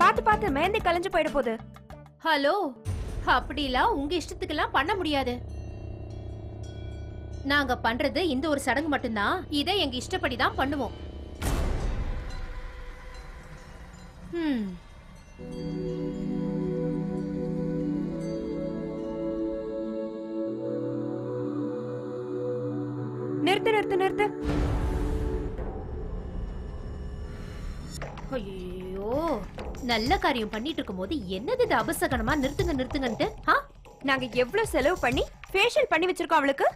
பாத்து பாத்து மேந்தி கலைஞ்சு போயிட போகுது. ஹலோ, அப்படிலாம் உங்க இஷ்டத்துக்கெல்லாம் பண்ண முடியாது. நாங்க பண்றது இந்த ஒரு சடங்கு மட்டும்தான். இதை எங்க இஷ்டப்படிதான் பண்ணுவோம். நிறுத்து நிறுத்து நிறுத்து. ஐயோ, நல்ல காரியம் பண்ணிட்டு இருக்கும்போது என்னது இது அபசகனமா நிறுத்துங்க நிறுத்துங்கன்ட்டு? நாங்க எவ்வளவு செலவு பண்ணி ஃபேஷியல் பண்ணி வச்சிருக்கோம் அவளுக்கு.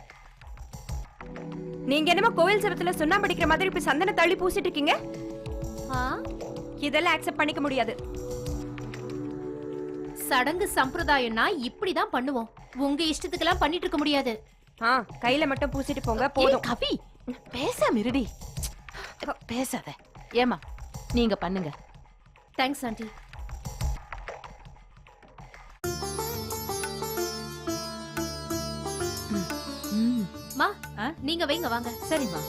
நீங்க என்னமோ கோவில் சரத்துல சுண்ணாம்பு அடிக்கிற மாதிரி இப்ப சந்தன தள்ளி பூசிட்டு இருக்கீங்க. இதெல்லாம் அக்செப்ட் பண்ணிக்க முடியாது. சடங்கு சம்பிரதாயம்னா இப்படிதான் பண்ணுவோம். உங்க இஷ்டத்துக்கெல்லாம் பண்ணிட்டு இருக்க முடியாது. கையில மட்டும் பூசிட்டு போங்க போதும். கவி, பேசாம இருடி. பேசாத. ஏமா, நீங்க பண்ணுங்க. Thanks aunty. மா, நீங்க வைங்க வாங்க. சரிம்மா.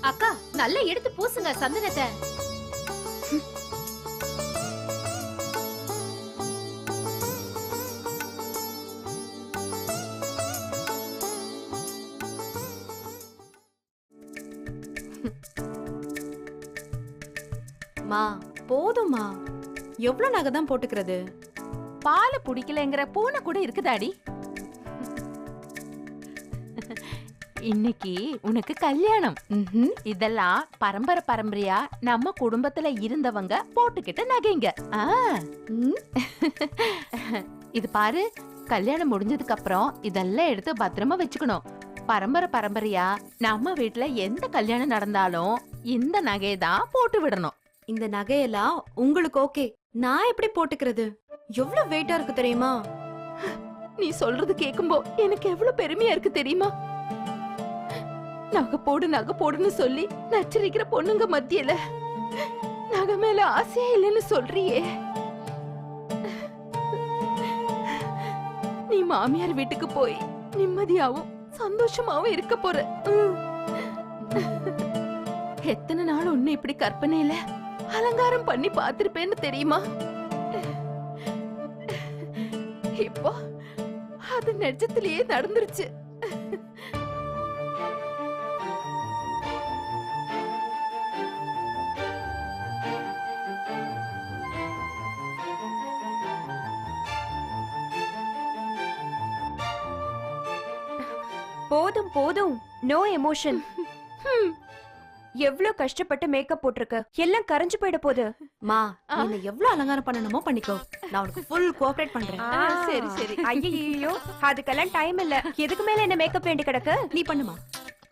அக்கா, நல்லா எடுத்து பூசுங்க சந்தனத்தை. மா போதுமா, எவ்வளவு நகை தான் போட்டுக்கிறது? பாலை பிடிக்கலங்கிற பூனை கூட இருக்குதாடி. இன்னைக்கு உனக்கு கல்யாணம். இதெல்லாம் பரம்பரை பரம்பரையா நம்ம குடும்பத்துல இருந்தவங்க போட்டுக்கிட்ட நகைங்க. இது பாரு, கல்யாணம் முடிஞ்சதுக்கு அப்புறம் இதெல்லாம் எடுத்து பத்திரமா வச்சுக்கணும். பரம்பரை பரம்பரையா நம்ம வீட்டுல எந்த கல்யாணம் நடந்தாலும் இந்த நகையை தான் போட்டு விடணும். இந்த நகையெல்லாம் உங்களுக்கு ஓகே, நான் எப்படி போட்டுக்கிறது? எவ்வளவு வெயிட்டா இருக்கு தெரியுமா? நீ சொல்றது கேக்கும்போ எனக்கு எவ்வளவு பெருமையா இருக்கு தெரியுமா? நகை போடுன்னு சொல்லி நச்சரிக்கிற பொண்ணுங்க மத்தியில நகை மேல ஆசையே இல்லைன்னு சொல்றியே. நீ மாமியார் வீட்டுக்கு போய் நிம்மதியாவும் சந்தோஷமாவும் இருக்க போற. எத்தனை நாள் உன்னை இப்படி கற்பனையில அலங்காரம் பண்ணி பாத்திருப்பேன்னு தெரியுமா? இப்போ அது நிஜத்திலேயே நடந்துருச்சு. போதும் போதும், நோ எமோஷன். எவ்வளவு கஷ்டப்பட்டு மேக்கப் போட்டிருக்க, எல்லாம் கரைஞ்சு போயிட போகுது. மா, நீ எவ்வளவு அலங்காரம் பண்ணணுமோ பண்ணிக்கோ, நான் உனக்கு ஃபுல் கோஆபரேட் பண்றேன். சரி சரி. ஐயோ, அதுக்கெல்லாம் டைம் இல்ல. எதுக்கு மேல என்ன மேக்கப் வேண்டி கிடக்கு? நீ பண்ணுமா.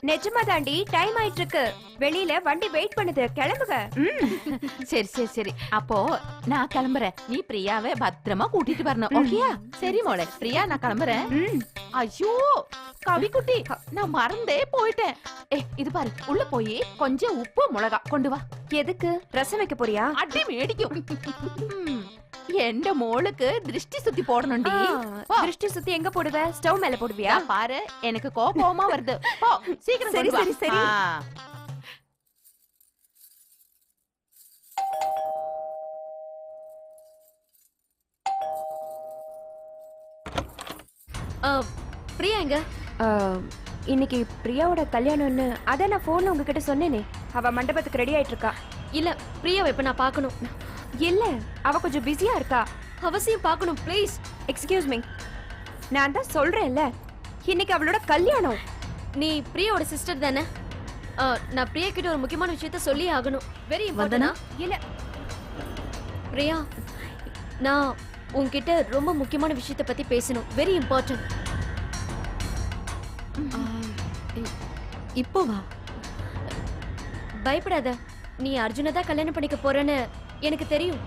நிஜமா தாண்டி, டைம் ஆயிட்டு இருக்கு. வெளியில வண்டி வெயிட் பண்ணுது, கிளம்புங்க. சரி சரி சரி. அப்போ நான் கிளம்புறேன். நீ பிரியாவை பத்திரமா கூட்டிட்டு வரணும். ஓகேயா? சரி மோளே, பிரியா நான் கிளம்புறேன். ஐயோ கவிக்குட்டி, நான் மறந்தே போயிட்டேன். இது பாரு, உள்ள போய் கொஞ்சம் உப்பு மிளகா கொண்டு வா. எதுக்கு? ரசம் வைக்க போறியா? அடி மேடிக்கும். எந்த மோளுக்கு திருஷ்டி சுத்தி போடணும்டி. திருஷ்டி சுத்தி எங்க போடுவ? ஸ்டவ் மேல போடுவியா? பாரு, எனக்கு கோபமா வருது. போ சீக்கிரம். சரி சரி சரி. பிரியா எங்க? இன்னைக்கு பிரியாவோட கல்யாணம்னு அதான் நான் போன்ல உங்ககிட்ட சொன்னேனே. அவ மண்டபத்துக்கு ரெடி ஆயிட்டு இருக்கா. இல்ல, பிரியாவை இப்ப நான் பார்க்கணும். இல்ல, அவ கொஞ்சம் பிஸியா இருக்கா. அவசியம் பார்க்கணும் ப்ளீஸ். எக்ஸ்கியூஸ் மீ, நான் தான் சொல்றேன்ல, இன்னைக்கு அவளோட கல்யாணம். நீ பிரியாவோட சிஸ்டர் தானே? நான் பிரியா கிட்ட ஒரு முக்கியமான விஷயத்த சொல்லி ஆகணும். Very important. இல்ல பிரியா, நான் உன்கிட்ட ரொம்ப முக்கியமான விஷயத்தை பத்தி பேசணும். Very important. இப்போ வா. பயப்படாத, நீ அர்ஜுனை தான் கல்யாணம் பண்ணிக்க போறேன்னு எனக்கு தெரியும்.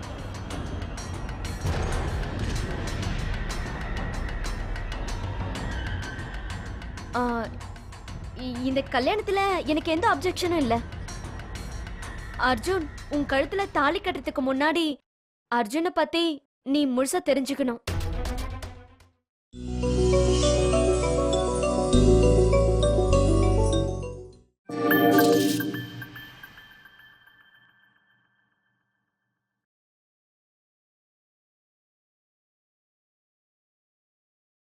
இந்த கல்யாணத்துல எனக்கு எந்த அப்ஜெக்ஷனும் இல்ல. அர்ஜுன் உன் கழுத்துல தாலி கட்டுறதுக்கு முன்னாடி அர்ஜுனை பத்தி நீ முழுசா தெரிஞ்சுக்கணும்.